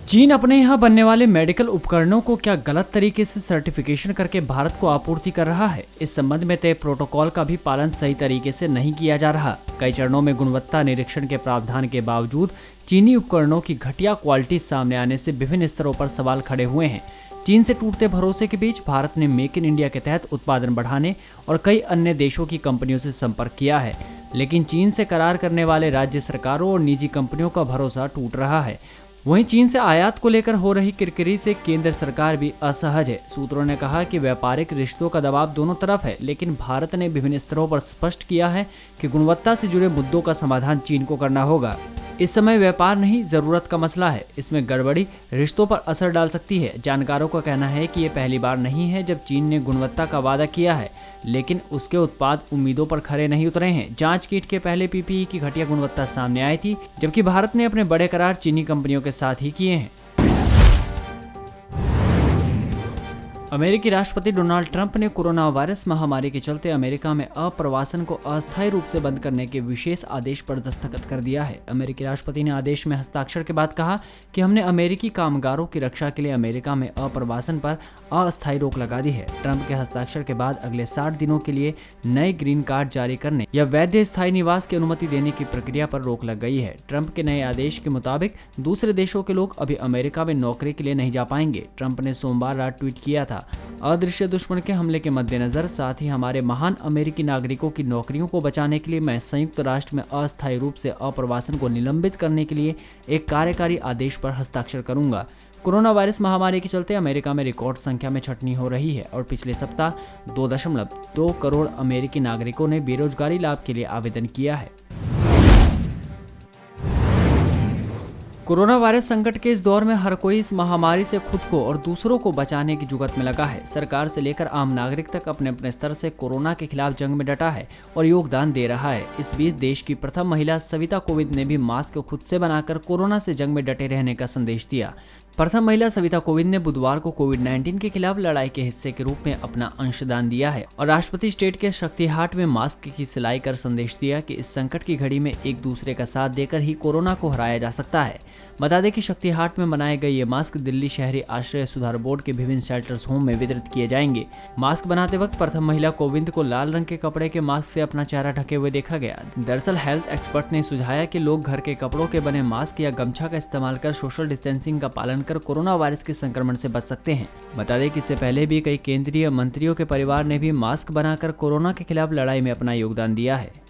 चीन अपने यहाँ बनने वाले मेडिकल उपकरणों को क्या गलत तरीके से सर्टिफिकेशन करके भारत को आपूर्ति कर रहा है? इस संबंध में तय प्रोटोकॉल का भी पालन सही तरीके से नहीं किया जा रहा। कई चरणों में गुणवत्ता निरीक्षण के प्रावधान के बावजूद चीनी उपकरणों की घटिया क्वालिटी सामने आने से विभिन्न स्तरों पर सवाल खड़े हुए हैं। चीन से टूटते भरोसे के बीच भारत ने मेक इन इंडिया के तहत उत्पादन बढ़ाने और कई अन्य देशों की कंपनियों से संपर्क किया है, लेकिन चीन से करार करने वाले राज्य सरकारों और निजी कंपनियों का भरोसा टूट रहा है। वहीं चीन से आयात को लेकर हो रही किरकिरी से केंद्र सरकार भी असहज है। सूत्रों ने कहा कि व्यापारिक रिश्तों का दबाव दोनों तरफ है, लेकिन भारत ने विभिन्न स्तरों पर स्पष्ट किया है कि गुणवत्ता से जुड़े मुद्दों का समाधान चीन को करना होगा। इस समय व्यापार नहीं, जरूरत का मसला है। इसमें गड़बड़ी रिश्तों पर असर डाल सकती है। जानकारों का कहना है कि ये पहली बार नहीं है जब चीन ने गुणवत्ता का वादा किया है, लेकिन उसके उत्पाद उम्मीदों पर खरे नहीं उतरे हैं। जांच किट के पहले पीपीई की घटिया गुणवत्ता सामने आई थी, जबकि भारत ने अपने बड़े करार चीनी कंपनियों के साथ ही किए हैं। अमेरिकी राष्ट्रपति डोनाल्ड ट्रंप ने कोरोना वायरस महामारी के चलते अमेरिका में अप्रवासन को अस्थायी रूप से बंद करने के विशेष आदेश पर दस्तखत कर दिया है। अमेरिकी राष्ट्रपति ने आदेश में हस्ताक्षर के बाद कहा कि हमने अमेरिकी कामगारों की रक्षा के लिए अमेरिका में अप्रवासन पर अस्थायी रोक लगा दी है। ट्रंप के हस्ताक्षर के बाद अगले 60 दिनों के लिए नए ग्रीन कार्ड जारी करने या वैध स्थायी निवास की अनुमति देने की प्रक्रिया पर रोक लग गई है। ट्रंप के नए आदेश के मुताबिक दूसरे देशों के लोग अभी अमेरिका में नौकरी के लिए नहीं जा पाएंगे। ट्रंप ने सोमवार रात ट्वीट किया था, अदृश्य दुश्मन के हमले के मद्देनजर साथ ही हमारे महान अमेरिकी नागरिकों की नौकरियों को बचाने के लिए मैं संयुक्त राष्ट्र में अस्थायी रूप से अप्रवासन को निलंबित करने के लिए एक कार्यकारी आदेश पर हस्ताक्षर करूंगा। कोरोना वायरस महामारी के चलते अमेरिका में रिकॉर्ड संख्या में छंटनी हो रही है और पिछले सप्ताह 2.2 करोड़ अमेरिकी नागरिकों ने बेरोजगारी लाभ के लिए आवेदन किया है। कोरोना वायरस संकट के इस दौर में हर कोई इस महामारी से खुद को और दूसरों को बचाने की जुगत में लगा है। सरकार से लेकर आम नागरिक तक अपने अपने स्तर से कोरोना के खिलाफ जंग में डटा है और योगदान दे रहा है। इस बीच देश की प्रथम महिला सविता कोविंद ने भी मास्क खुद से बनाकर कोरोना से जंग में डटे रहने का संदेश दिया। प्रथम महिला सविता कोविंद ने बुधवार को कोविड-19 के खिलाफ लड़ाई के हिस्से के रूप में अपना अंशदान दिया है और राष्ट्रपति स्टेट के शक्ति हाट में मास्क की सिलाई कर संदेश दिया कि इस संकट की घड़ी में एक दूसरे का साथ देकर ही कोरोना को हराया जा सकता है। बता दें कि शक्ति हाट में बनाए गए ये मास्क दिल्ली शहरी आश्रय सुधार बोर्ड के विभिन्न शेल्टर्स होम में वितरित किए जाएंगे। मास्क बनाते वक्त प्रथम महिला कोविंद को लाल रंग के कपड़े के मास्क से अपना चेहरा ढके हुए देखा गया। दरअसल हेल्थ एक्सपर्ट ने सुझाया कि लोग घर के कपड़ों के बने मास्क या गमछा का इस्तेमाल कर सोशल डिस्टेंसिंग का पालन कर कोरोना वायरस के संक्रमण से बच सकते हैं। बता दें कि इससे पहले भी कई केंद्रीय मंत्रियों के परिवार ने भी मास्क बनाकर कोरोना के खिलाफ लड़ाई में अपना योगदान दिया है।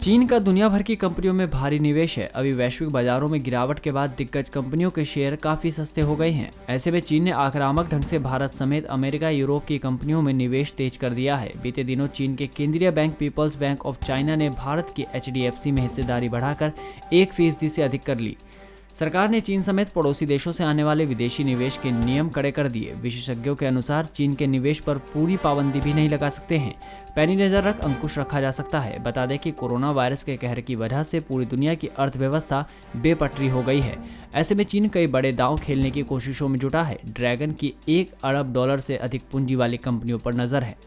चीन का दुनिया भर की कंपनियों में भारी निवेश है। अभी वैश्विक बाजारों में गिरावट के बाद दिग्गज कंपनियों के शेयर काफी सस्ते हो गए हैं। ऐसे में चीन ने आक्रामक ढंग से भारत समेत अमेरिका, यूरोप की कंपनियों में निवेश तेज कर दिया है। बीते दिनों चीन के केंद्रीय bank People's Bank of China ने भारत की HDFC में हिस्सेदारी बढ़ाकर 1% से अधिक कर ली। सरकार ने चीन समेत पड़ोसी देशों से आने वाले विदेशी निवेश के नियम कड़े कर दिए। विशेषज्ञों के अनुसार चीन के निवेश पर पूरी पाबंदी भी नहीं लगा सकते हैं। पैनी नजर रख अंकुश रखा जा सकता है। बता दें कि कोरोना वायरस के कहर की वजह से पूरी दुनिया की अर्थव्यवस्था बेपटरी हो गई है। ऐसे में चीन कई बड़े दांव खेलने की कोशिशों में जुटा है। ड्रैगन की $1 अरब से अधिक पूंजी वाली कंपनियों पर नजर है।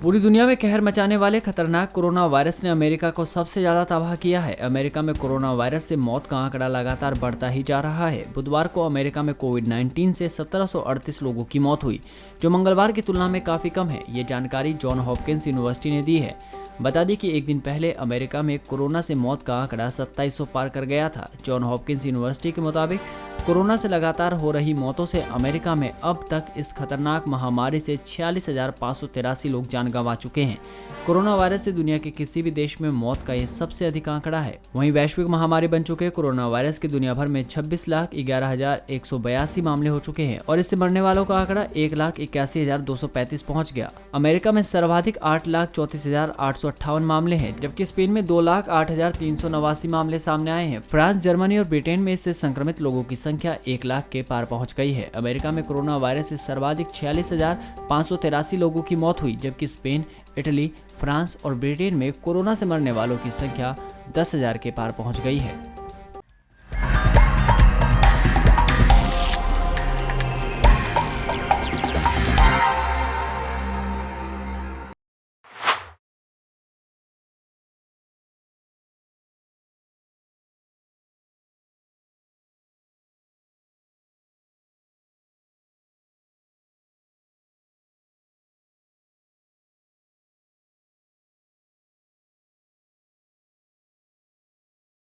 पूरी दुनिया में कहर मचाने वाले खतरनाक कोरोना वायरस ने अमेरिका को सबसे ज्यादा तबाह किया है। अमेरिका में कोरोना वायरस से मौत का आंकड़ा लगातार बढ़ता ही जा रहा है। बुधवार को अमेरिका में कोविड-19 से 1738 लोगों की मौत हुई, जो मंगलवार की तुलना में काफी कम है। ये जानकारी जॉन हॉपकिंस यूनिवर्सिटी ने दी है। बता दें कि एक दिन पहले अमेरिका में कोरोना से मौत का आंकड़ा 2700 पार कर गया था। जॉन हॉपकिंस यूनिवर्सिटी के मुताबिक कोरोना से लगातार हो रही मौतों से अमेरिका में अब तक इस खतरनाक महामारी से 46,583 लोग जान गंवा चुके हैं। कोरोना वायरस से दुनिया के किसी भी देश में मौत का ये सबसे अधिक आंकड़ा है। वहीं वैश्विक महामारी बन चुके कोरोना वायरस के दुनिया भर में 26,11,182 मामले हो चुके हैं और इससे मरने वालों का आंकड़ा 1,81,235 पहुंच गया। अमेरिका में सर्वाधिक 8,34,858 मामले हैं, जबकि स्पेन में 2,08,389 मामले सामने आए हैं। फ्रांस, जर्मनी और ब्रिटेन में इससे संक्रमित लोगों की संख्या 1 लाख के पार पहुंच गई है। अमेरिका में कोरोना वायरस से सर्वाधिक 46,583 लोगों की मौत हुई, जबकि स्पेन, इटली, फ्रांस और ब्रिटेन में कोरोना से मरने वालों की संख्या 10,000 के पार पहुंच गई है।